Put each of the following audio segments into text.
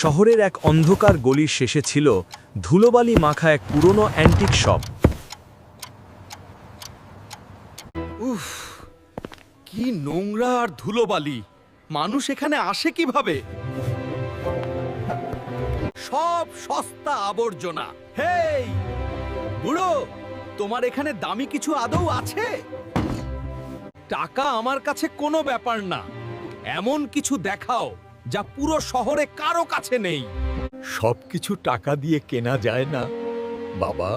শহরের এক অন্ধকার গলির শেষে ছিল ধুলোবালি মাখা এক পুরনো অ্যান্টিক শপ। উফ, কি নোংরা আর ধুলোবালি! মানুষ এখানে আসে কিভাবে? সব সস্তা আবর্জনা। হেই বুড়ো, তোমার এখানে দামি কিছু আদৌ আছে? টাকা আমার কাছে কোনো ব্যাপার না। এমন কিছু দেখাও যা পুরো শহরে কারো কাছে নেই। সবকিছু টাকা দিয়ে কেনা যায় না বাবা।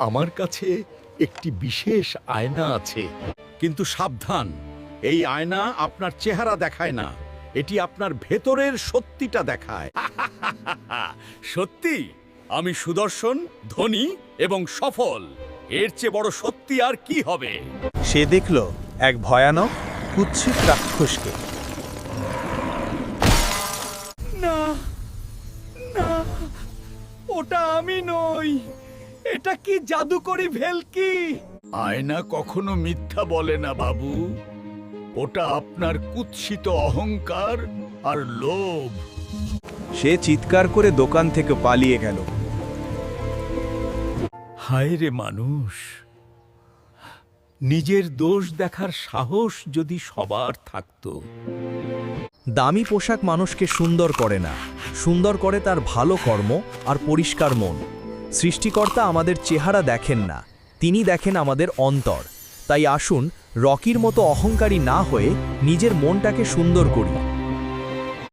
আমার কাছে একটি বিশেষ আয়না আছে। কিন্তু সাবধান, এই আয়না আপনার চেহারা দেখায় না, এটি আপনার ভেতরের সত্যিটা দেখায়। সত্যি আমি সুদর্শন, ধনী এবং সফল। এর চেয়ে বড় সত্যি আর কি হবে? সে দেখল এক ভয়ানক কুৎসিত রাক্ষসকে। না না, ওটা আমি নই। এটা কি জাদুকরি ভেলকি? আয়না কখনো মিথ্যা বলে না বাবু। ওটা আপনার কুৎসিত অহংকার আর লোভ। সে চিৎকার করে দোকান থেকে পালিয়ে গেল। হায় রে মানুষ, নিজের দোষ দেখার সাহস যদি সবার থাকতো। দামি পোশাক মানুষকে সুন্দর করে না, সুন্দর করে তার ভালো কর্ম আর পরিষ্কার মন। সৃষ্টিকর্তা আমাদের চেহারা দেখেন না, তিনি দেখেন আমাদের অন্তর। তাই আসুন রকির মতো অহংকারী না হয়ে নিজের মনটাকে সুন্দর করি।